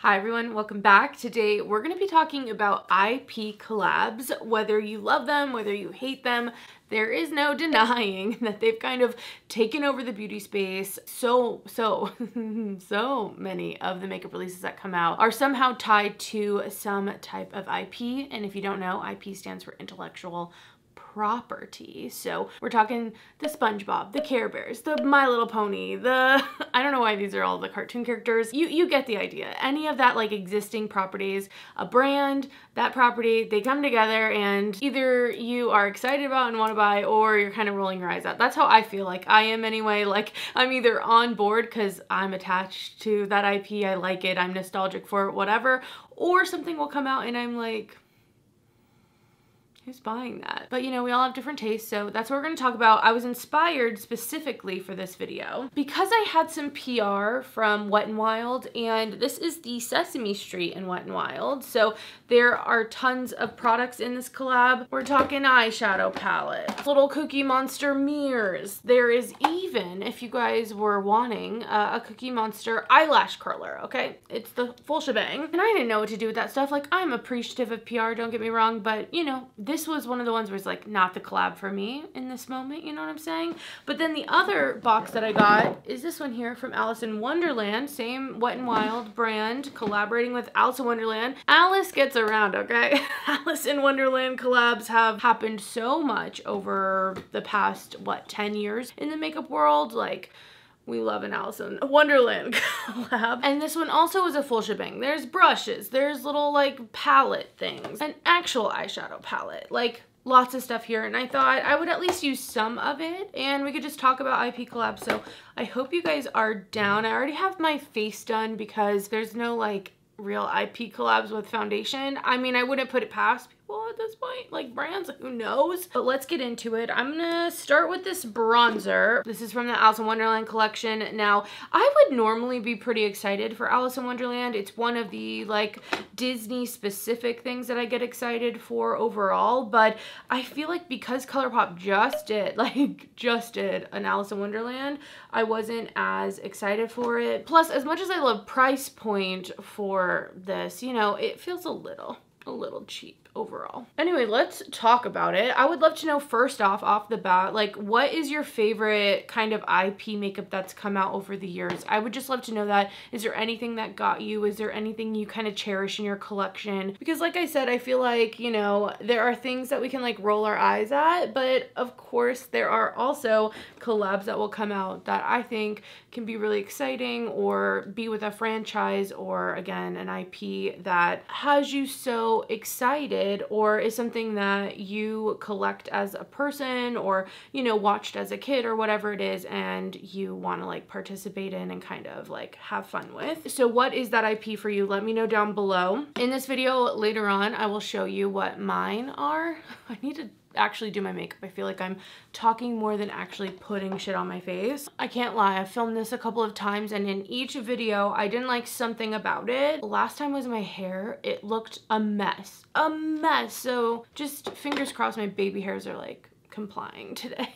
Hi everyone, welcome back. Today we're going to be talking about IP collabs. Whether you love them, whether you hate them, there is no denying that they've kind of taken over the beauty space. So many of the makeup releases that come out are somehow tied to some type of IP. And if you don't know, IP stands for intellectual property. So we're talking the SpongeBob, the Care Bears, the My Little Pony, the I don't know why these are all the cartoon characters. You get the idea. Any of that like existing properties, a brand, that property, they come together and either you are excited about and want to buy, or you're kind of rolling your eyes out. That's how I feel like I am anyway. Like I'm either on board because I'm attached to that IP, I like it, I'm nostalgic for it, whatever, or something will come out and I'm like, who's buying that? But you know, we all have different tastes, so that's what we're gonna talk about. I was inspired specifically for this video because I had some PR from Wet n Wild, and this is the Sesame Street in Wet n Wild. So there are tons of products in this collab. We're talking eyeshadow palettes, little Cookie Monster mirrors. There is even, if you guys were wanting, a Cookie Monster eyelash curler, okay? It's the full shebang. And I didn't know what to do with that stuff. Like, I'm appreciative of PR, don't get me wrong, but you know, this was one of the ones where it's like not the collab for me in this moment, you know what I'm saying? But then the other box that I got is this one here from Alice in Wonderland, same Wet n Wild brand, collaborating with Alice in Wonderland. Alice gets around, okay? Alice in Wonderland collabs have happened so much over the past, what, 10 years in the makeup world. Like, we love an Alice in Wonderland collab. And this one also is a full shebang. There's brushes, there's little like palette things, an actual eyeshadow palette, like lots of stuff here. And I thought I would at least use some of it and we could just talk about IP collabs. So I hope you guys are down. I already have my face done because there's no like real IP collabs with foundation. I mean, I wouldn't put it past people at this point, like brands, who knows? But let's get into it. I'm gonna start with this bronzer. This is from the Alice in Wonderland collection. Now, I would normally be pretty excited for Alice in Wonderland. It's one of the like Disney specific things that I get excited for overall, but I feel like because ColourPop just did an Alice in Wonderland, I wasn't as excited for it. Plus, as much as I love price point for this, you know, it feels a little cheap overall. Anyway, let's talk about it. I would love to know first off the bat, like what is your favorite kind of IP makeup that's come out over the years? I would just love to know that. Is there anything that got you? Is there anything you kind of cherish in your collection? Because like I said, I feel like, you know, there are things that we can like roll our eyes at, but of course there are also collabs that will come out that I think can be really exciting or be with a franchise or again, an IP that has you so excited or is something that you collect as a person or, you know, watched as a kid or whatever it is and you want to like participate in and kind of like have fun with. So what is that IP for you? Let me know down below. In this video later on, I will show you what mine are. I need to actually do my makeup. I feel like I'm talking more than actually putting shit on my face. I can't lie, I've filmed this a couple of times and in each video I didn't like something about it. Last time was my hair. It looked a mess. So just fingers crossed my baby hairs are like complying today.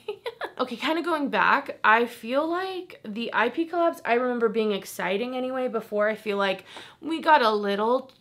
Okay, kind of going back, I feel like the IP collabs I remember being exciting anyway before. I feel like we got a little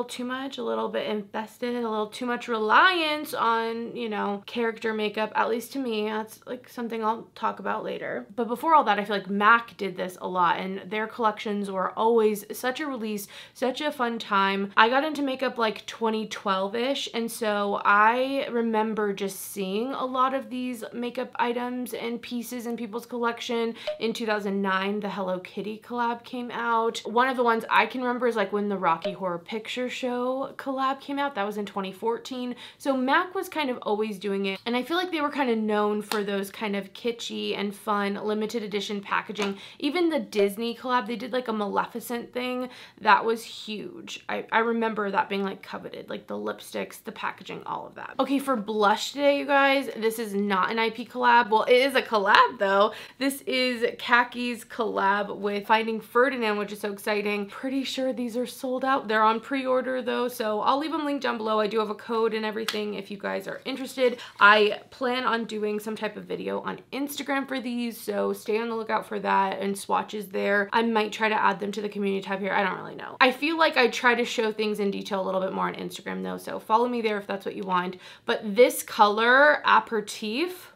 too much, a little bit invested, a little too much reliance on, you know, character makeup, at least to me. That's like something I'll talk about later. But before all that, I feel like MAC did this a lot and their collections were always such a release, such a fun time. I got into makeup like 2012-ish, and so I remember just seeing a lot of these makeup items and pieces in people's collection. In 2009, the Hello Kitty collab came out. One of the ones I can remember is like when the Rocky Horror Picture Show collab came out. That was in 2014. So MAC was kind of always doing it. And I feel like they were kind of known for those kind of kitschy and fun limited edition packaging. Even the Disney collab, they did like a Maleficent thing. That was huge. I remember that being like coveted, like the lipsticks, the packaging, all of that. Okay, for blush today, you guys, this is not an IP collab. Well, it is a collab though. This is Khaki's collab with Finding Ferdinand, which is so exciting. Pretty sure these are sold out. They're on pre pre-order though, so I'll leave them linked down below. I do have a code and everything if you guys are interested. I plan on doing some type of video on Instagram for these, so stay on the lookout for that and swatches there. I might try to add them to the community tab here. I don't really know. I feel like I try to show things in detail a little bit more on Instagram though, so follow me there if that's what you want. But this color, Aperitif,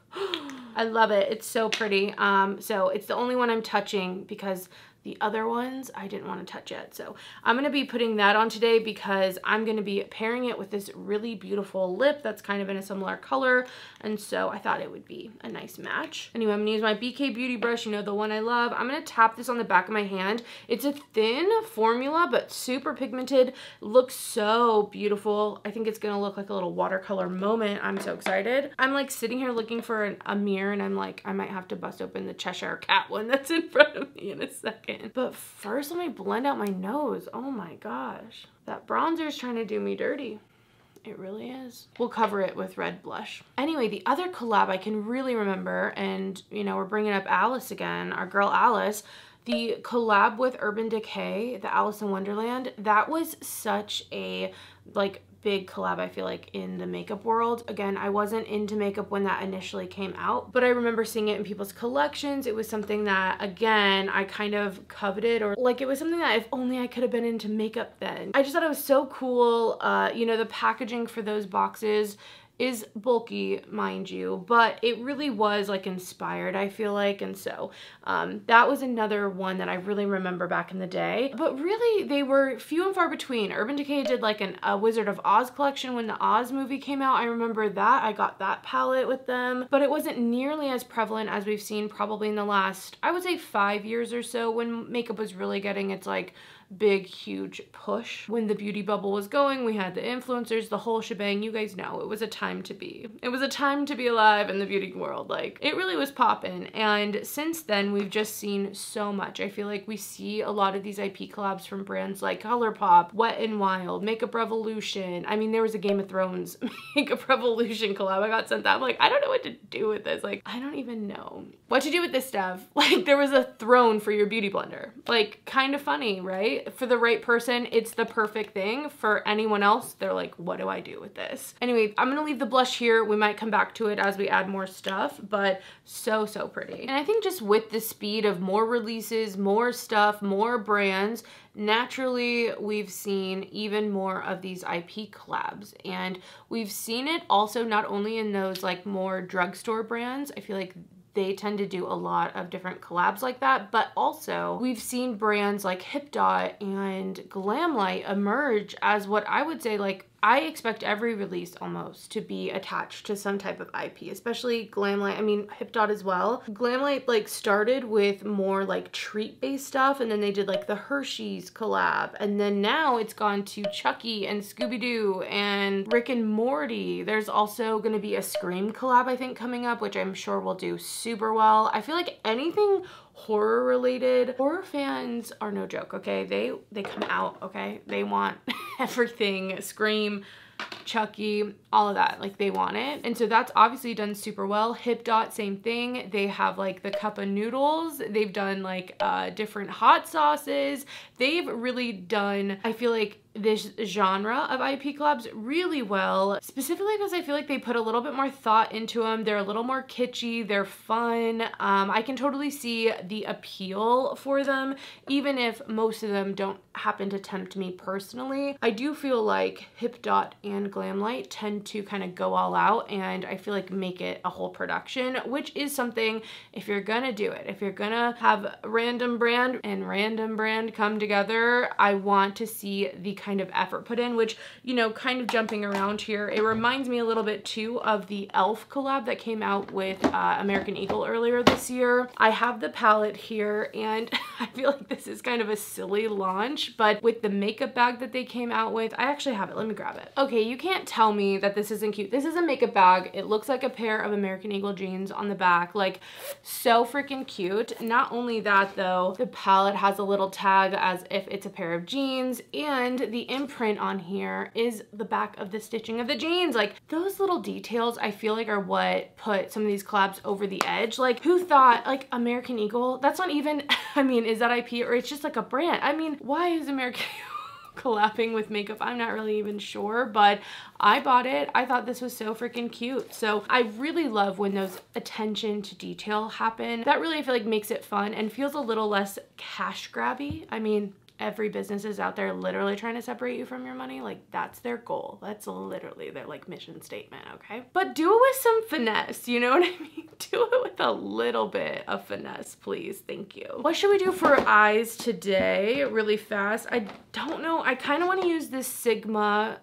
I love it. It's so pretty. So it's the only one I'm touching because the other ones I didn't want to touch yet. So I'm going to be putting that on today because I'm going to be pairing it with this really beautiful lip that's kind of in a similar color. And so I thought it would be a nice match. Anyway, I'm going to use my BK Beauty brush, you know, the one I love. I'm going to tap this on the back of my hand. It's a thin formula, but super pigmented. Looks so beautiful. I think it's going to look like a little watercolor moment. I'm so excited. I'm like sitting here looking for a mirror and I'm like, I might have to bust open the Cheshire Cat one that's in front of me in a second. But first, let me blend out my nose. Oh my gosh. That bronzer is trying to do me dirty. It really is. We'll cover it with red blush. Anyway, the other collab I can really remember, and you know, we're bringing up Alice again, our girl Alice, the collab with Urban Decay, the Alice in Wonderland, that was such a like big collab, I feel like, in the makeup world. Again, I wasn't into makeup when that initially came out, but I remember seeing it in people's collections. It was something that, again, I kind of coveted, or like it was something that if only I could have been into makeup then. I just thought it was so cool. You know, the packaging for those boxes is bulky, mind you, but it really was like inspired, I feel like. And so that was another one that I really remember back in the day, but really they were few and far between. Urban Decay did like a Wizard of Oz collection when the Oz movie came out. I remember that. I got that palette with them, but it wasn't nearly as prevalent as we've seen probably in the last, I would say 5 years or so, when makeup was really getting its like big huge push. When the beauty bubble was going, we had the influencers, the whole shebang. You guys know it was a time to be. It was a time to be alive in the beauty world. Like, it really was popping. And since then, we've just seen so much. I feel like we see a lot of these IP collabs from brands like ColourPop, Wet n Wild, Makeup Revolution. I mean, there was a Game of Thrones Makeup Revolution collab. I got sent that. I'm like, I don't know what to do with this. Like, I don't even know what to do with this stuff. Like, there was a throne for your beauty blender. Like, kind of funny, right? For the right person, it's the perfect thing. For anyone else, they're like, what do I do with this? Anyway, I'm gonna leave the blush here. We might come back to it as we add more stuff, but so pretty. And I think just with the speed of more releases, more stuff, more brands, naturally we've seen even more of these IP collabs. And we've seen it also not only in those like more drugstore brands. I feel like they tend to do a lot of different collabs like that, but also we've seen brands like HipDot and Glamlight emerge as what I would say, like, I expect every release almost to be attached to some type of IP, especially Glamlight. I mean, HipDot as well. Glamlight like started with more like treat-based stuff, and then they did like the Hershey's collab, and then now it's gone to Chucky and Scooby-Doo and Rick and Morty. There's also gonna be a Scream collab, I think, coming up, which I'm sure will do super well. I feel like anything horror related, horror fans are no joke, okay? They come out, okay? They want everything. Scream, Chucky, all of that, like they want it. And so that's obviously done super well. HipDot, same thing. They have like the cup of noodles. They've done like different hot sauces. They've really done, I feel like, this genre of IP collabs really well, specifically because I feel like they put a little bit more thought into them. They're a little more kitschy, they're fun. I can totally see the appeal for them, even if most of them don't happen to tempt me personally. I do feel like HipDot and Glamlight tend to kind of go all out, and I feel like make it a whole production, which is something, if you're gonna do it, if you're gonna have random brand and random brand come together, I want to see the kind of effort put in, which, you know, kind of jumping around here, it reminds me a little bit too of the e.l.f. collab that came out with American Eagle earlier this year. I have the palette here, and I feel like this is kind of a silly launch, but with the makeup bag that they came out with, I actually have it. Let me grab it. Okay, you can't tell me that this isn't cute. This is a makeup bag. It looks like a pair of American Eagle jeans on the back, like so freaking cute. Not only that though, the palette has a little tag as if it's a pair of jeans, and the imprint on here is the back of the stitching of the jeans. Like, those little details I feel like are what put some of these collabs over the edge. Like, who thought, like, American Eagle, that's not even, I mean, is that IP or it's just like a brand? I mean, why is American Eagle collabing with makeup. I'm not really even sure, but I bought it. I thought this was so freaking cute. So I really love when those attention to detail happen. That really, I feel like, makes it fun and feels a little less cash grabby. I mean, every business is out there literally trying to separate you from your money. Like, that's their goal. That's literally their like mission statement, okay? But do it with some finesse, you know what I mean? Do it with a little bit of finesse, please. Thank you. What should we do for eyes today really fast? I don't know. I kind of want to use this Sigma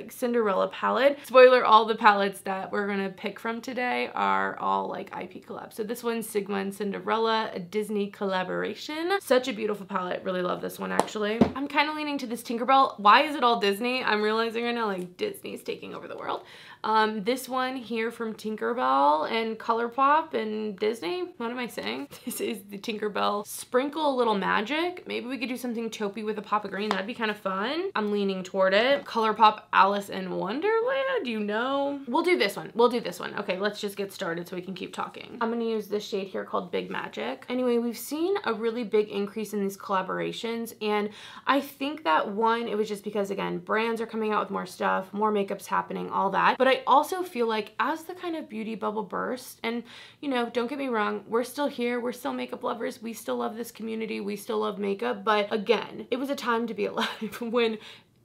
Cinderella palette. Spoiler, all the palettes that we're gonna pick from today are all like IP collabs. So this one's Sigma and Cinderella, a Disney collaboration. Such a beautiful palette. Really love this one, actually. I'm kind of leaning to this Tinkerbell. Why is it all Disney? I'm realizing right now, like, Disney's taking over the world. This one here from Tinkerbell and ColourPop and Disney. What am I saying? This is the Tinkerbell Sprinkle a Little Magic. Maybe we could do something taupey with a pop of green. That'd be kind of fun. I'm leaning toward it. ColourPop Alice in Wonderland, you know. We'll do this one. We'll do this one. Okay, let's just get started so we can keep talking. I'm gonna use this shade here called Big Magic. Anyway, we've seen a really big increase in these collaborations, and I think that one, it was just because, again, brands are coming out with more stuff, more makeup's happening, all that. But I also feel like as the kind of beauty bubble bursts, and you know, don't get me wrong, we're still here, we're still makeup lovers, we still love this community, we still love makeup, but again, it was a time to be alive when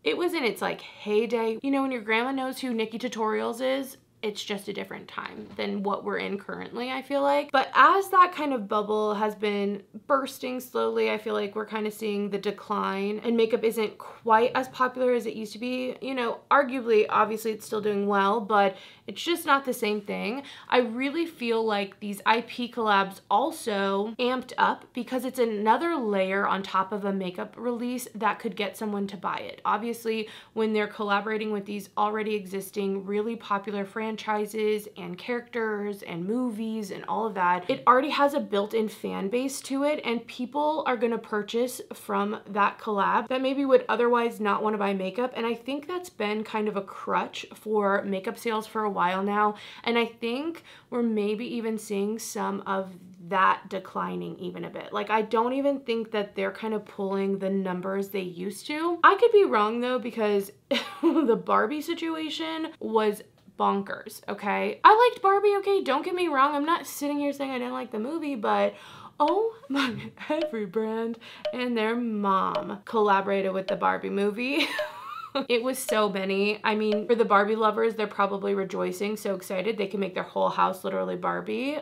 it was in its like heyday. You know, when your grandma knows who Nikki Tutorials is, it's just a different time than what we're in currently, I feel like. But as that kind of bubble has been bursting slowly, I feel like we're kind of seeing the decline, and makeup isn't quite as popular as it used to be. You know, arguably, obviously it's still doing well, but it's just not the same thing. I really feel like these IP collabs also amped up because it's another layer on top of a makeup release that could get someone to buy it. Obviously, when they're collaborating with these already existing really popular franchises and characters and movies and all of that, it already has a built-in fan base to it, and people are gonna purchase from that collab that maybe would otherwise not want to buy makeup. And I think that's been kind of a crutch for makeup sales for a while now, and I think we're maybe even seeing some of that declining even a bit. Like, I don't even think that they're kind of pulling the numbers they used to. I could be wrong though, because the Barbie situation was bonkers, okay? I liked Barbie, okay? Don't get me wrong. I'm not sitting here saying I didn't like the movie, but oh my, every brand and their mom collaborated with the Barbie movie. It was so many. I mean, for the Barbie lovers, they're probably rejoicing, so excited they can make their whole house literally Barbie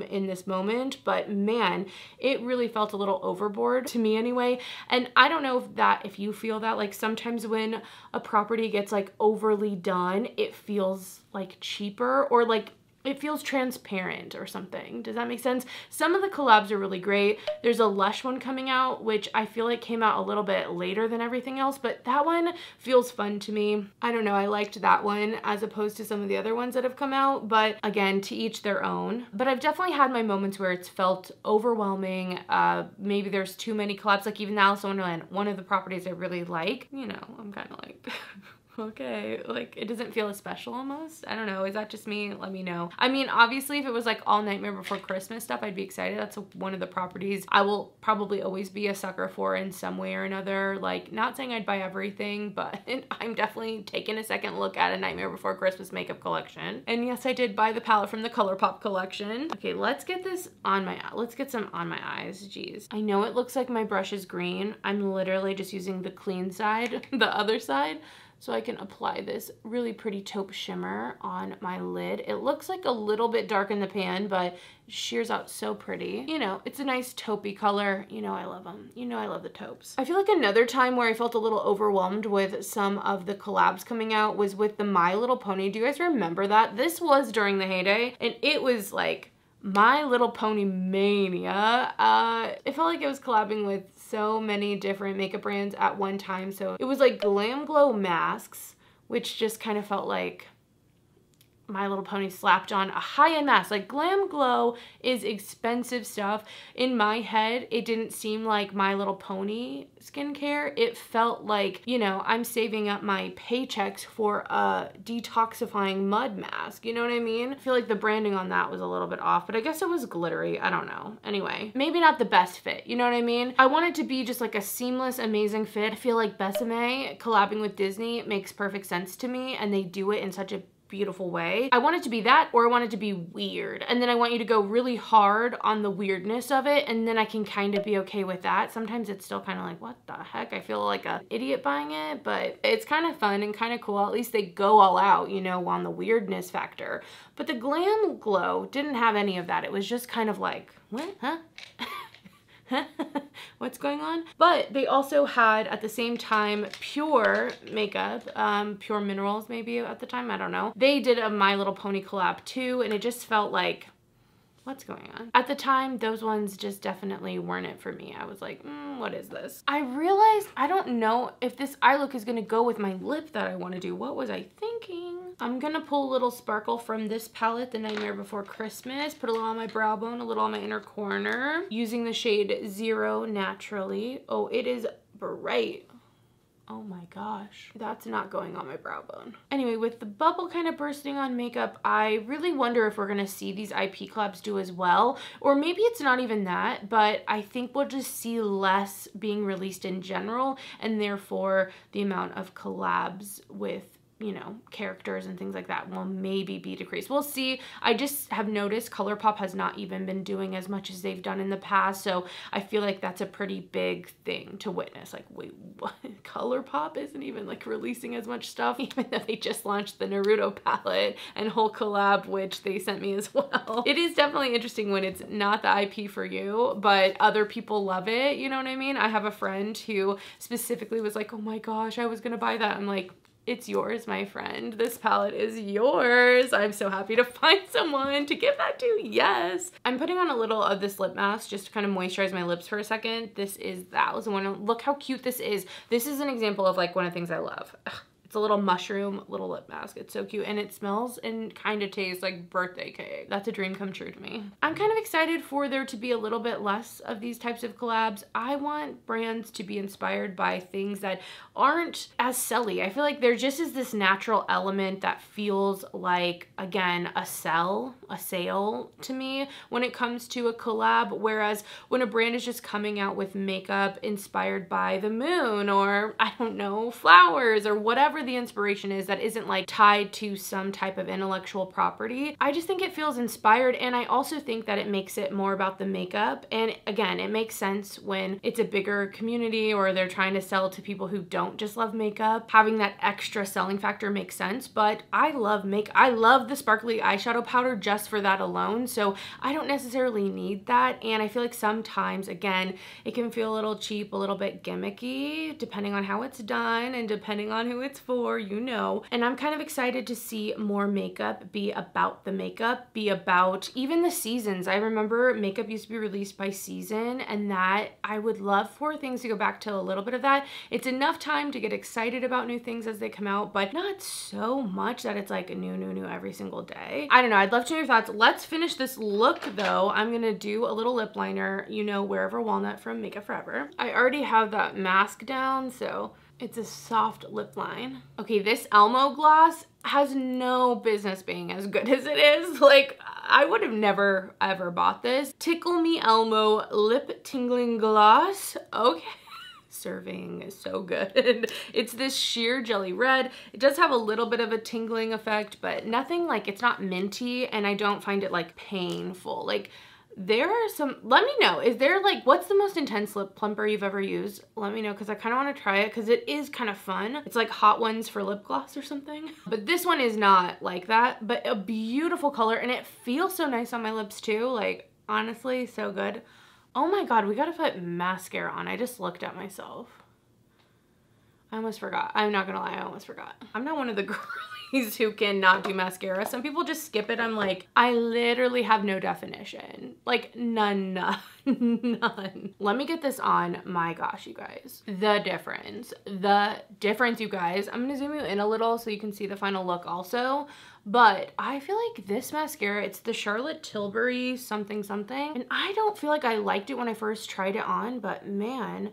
in this moment. But man, it really felt a little overboard to me anyway. And I don't know if you feel that, like sometimes when a property gets like overly done, it feels like cheaper, or like it feels transparent or something. Does that make sense? Some of the collabs are really great. There's a Lush one coming out, which I feel like came out a little bit later than everything else, but that one feels fun to me. I don't know, I liked that one as opposed to some of the other ones that have come out, but again, to each their own. But I've definitely had my moments where it's felt overwhelming. Maybe there's too many collabs, like even Alice in Wonderland, one of the properties I really like. You know, I'm kind of like... okay, like it doesn't feel as special almost. I don't know, is that just me? Let me know. I mean, obviously if it was like all Nightmare Before Christmas stuff, I'd be excited. That's one of the properties I will probably always be a sucker for in some way or another. Like, not saying I'd buy everything, but I'm definitely taking a second look at a Nightmare Before Christmas makeup collection. And yes, I did buy the palette from the ColourPop collection. Okay, let's get this on my, let's get some on my eyes. Jeez, I know it looks like my brush is green. I'm literally just using the clean side, the other side, so I can apply this really pretty taupe shimmer on my lid. It looks like a little bit dark in the pan, but it shears out so pretty. You know, it's a nice taupey color. You know I love them. You know I love the taupes. I feel like another time where I felt a little overwhelmed with some of the collabs coming out was with the My Little Pony. Do you guys remember that? This was during the heyday, and it was like My Little Pony mania. It felt like it was collabing with so many different makeup brands at one time. So it was like Glam Glow masks, which just kind of felt like My Little Pony slapped on a high-end mask. Like, Glam Glow is expensive stuff. In my head, it didn't seem like My Little Pony skincare. It felt like, you know, I'm saving up my paychecks for a detoxifying mud mask. You know what I mean? I feel like the branding on that was a little bit off, but I guess it was glittery. I don't know. Anyway, maybe not the best fit. You know what I mean? I want it to be just like a seamless, amazing fit. I feel like Besame collabing with Disney makes perfect sense to me, and they do it in such a beautiful way. I want it to be that, or I want it to be weird. And then I want you to go really hard on the weirdness of it, and then I can kind of be okay with that. Sometimes it's still kind of like, what the heck? I feel like an idiot buying it, but it's kind of fun and kind of cool. At least they go all out, you know, on the weirdness factor. But the Glam Glow didn't have any of that. It was just kind of like, what? Huh? What's going on? But they also had at the same time Pure makeup, Pure Minerals maybe at the time, I don't know. They did a My Little Pony collab too, and it just felt like, what's going on? At the time, those ones just definitely weren't it for me. I was like, what is this? I realized I don't know if this eye look is gonna go with my lip that I wanna do. What was I thinking? I'm gonna pull a little sparkle from this palette, The Nightmare Before Christmas, put a little on my brow bone, a little on my inner corner, using the shade Zero Naturally. Oh, it is bright. Oh my gosh, that's not going on my brow bone. Anyway, with the bubble kind of bursting on makeup, I really wonder if we're gonna see these IP collabs do as well, or maybe it's not even that, but I think we'll just see less being released in general, and therefore the amount of collabs with, you know, characters and things like that will maybe be decreased. We'll see. I just have noticed ColourPop has not even been doing as much as they've done in the past, so I feel like that's a pretty big thing to witness. Like, wait, what? ColourPop isn't even like releasing as much stuff, even though they just launched the Naruto palette and whole collab, which they sent me as well. It is definitely interesting when it's not the IP for you, but other people love it, you know what I mean? I have a friend who specifically was like, oh my gosh, I was gonna buy that. I'm like, it's yours, my friend. This palette is yours. I'm so happy to find someone to give that to. Yes. I'm putting on a little of this lip mask just to kind of moisturize my lips for a second. This is that. Look how cute this is. This is an example of like one of the things I love. Ugh. It's a little mushroom little lip mask. It's so cute, and it smells and kind of tastes like birthday cake. That's a dream come true to me. I'm kind of excited for there to be a little bit less of these types of collabs. I want brands to be inspired by things that aren't as selly. I feel like there just is this natural element that feels like, again, a sale to me when it comes to a collab, whereas when a brand is just coming out with makeup inspired by the moon, or I don't know, flowers, or whatever the inspiration is that isn't like tied to some type of intellectual property, I just think it feels inspired. And I also think that it makes it more about the makeup. And again, it makes sense when it's a bigger community or they're trying to sell to people who don't just love makeup. Having that extra selling factor makes sense, but I love the sparkly eyeshadow powder just for that alone, so I don't necessarily need that. And I feel like sometimes, again, it can feel a little cheap, a little bit gimmicky, depending on how it's done and depending on who it's for, you know. And I'm kind of excited to see more makeup be about the makeup, be about even the seasons. I remember makeup used to be released by season, and that I would love for things to go back to a little bit of that. It's enough time to get excited about new things as they come out, but not so much that it's like new every single day. I don't know. I'd love to know your thoughts. Let's finish this look though. I'm gonna do a little lip liner, you know, Wherever Walnut from Makeup Forever. I already have that mask down, so it's a soft lip line. Okay, this Elmo gloss has no business being as good as it is. Like, I would have never ever bought this. Tickle Me Elmo Lip Tingling Gloss. Okay. Serving is so good. It's this sheer jelly red. It does have a little bit of a tingling effect, but nothing like, it's not minty, and I don't find it like painful. Like, there are some, let me know, is there like, what's the most intense lip plumper you've ever used? Let me know, because I kind of want to try it because it is kind of fun. It's like Hot Ones for lip gloss or something. But this one is not like that, but a beautiful color, and it feels so nice on my lips too. Like, honestly, so good. Oh my God, we gotta put mascara on. I just looked at myself. I almost forgot. I'm not gonna lie, I almost forgot. I'm not one of the girlies who cannot do mascara. Some people just skip it. I'm like, I literally have no definition. Like none. Let me get this on. My gosh, you guys. The difference, you guys. I'm gonna zoom you in a little so you can see the final look also. But I feel like this mascara, it's the Charlotte Tilbury something. And I don't feel like I liked it when I first tried it on, but man,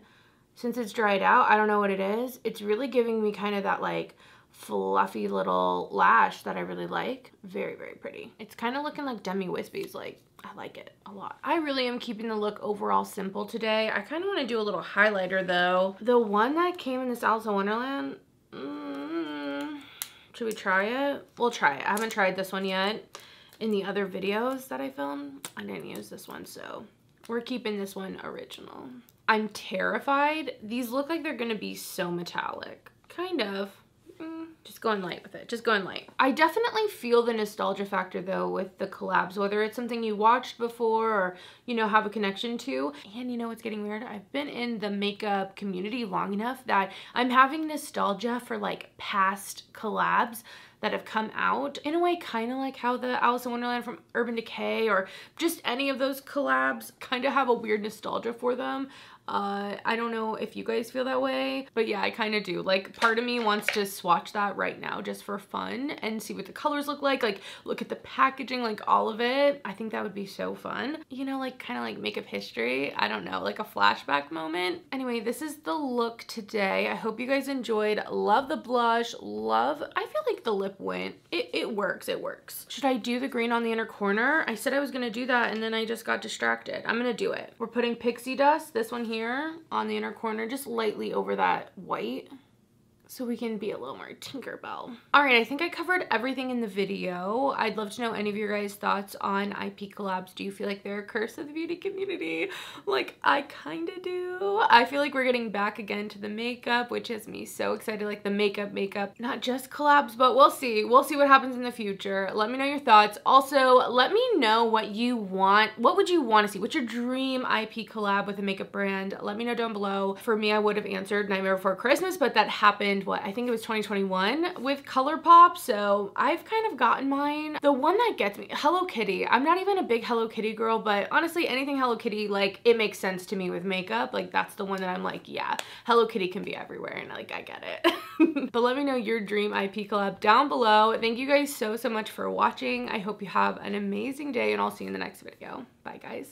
since it's dried out, I don't know what it is. It's really giving me kind of that like fluffy little lash that I really like. Very, very pretty. It's kind of looking like Demi Wispies. Like, I like it a lot. I really am keeping the look overall simple today. I kind of want to do a little highlighter though. The one that came in this Alice in Wonderland, should we try it? We'll try it. I haven't tried this one yet. In the other videos that I filmed, I didn't use this one, so we're keeping this one original. I'm terrified. These look like they're gonna be so metallic. Kind of. Just going light with it. Just going light. I definitely feel the nostalgia factor though with the collabs, whether it's something you watched before or, you know, have a connection to. And you know what's getting weird? I've been in the makeup community long enough that I'm having nostalgia for like past collabs that have come out in a way, kind of like how the Alice in Wonderland from Urban Decay or just any of those collabs kind of have a weird nostalgia for them. I don't know if you guys feel that way, but yeah, I kind of do. Like, part of me wants to swatch that right now just for fun and see what the colors look like look at the packaging, like all of it. I think that would be so fun. You know, like kind of like makeup history. I don't know, like a flashback moment. Anyway, this is the look today. I hope you guys enjoyed. Love the blush. I feel like the lip went. It works. It works. Should I do the green on the inner corner? I said I was gonna do that and then I just got distracted. I'm gonna do it. We're putting Pixie Dust, this one here on the inner corner, just lightly over that white, so we can be a little more Tinkerbell. All right, I think I covered everything in the video. I'd love to know any of your guys' thoughts on IP collabs. Do you feel like they're a curse of the beauty community? Like, I kind of do. I feel like we're getting back again to the makeup, which has me so excited. Like the makeup, not just collabs, but we'll see. We'll see what happens in the future. Let me know your thoughts. Also, let me know what you want. What would you want to see? What's your dream IP collab with a makeup brand? Let me know down below. For me, I would have answered Nightmare Before Christmas, but that happened, what, I think it was 2021 with ColourPop, so I've kind of gotten mine. The one that gets me, Hello Kitty. I'm not even a big Hello Kitty girl, but honestly, anything Hello Kitty, like, it makes sense to me with makeup. Like, that's the one that I'm like, yeah, Hello Kitty can be everywhere, and like, I get it. But let me know your dream IP collab down below. Thank you guys so much for watching. I hope you have an amazing day, and I'll see you in the next video. Bye, guys.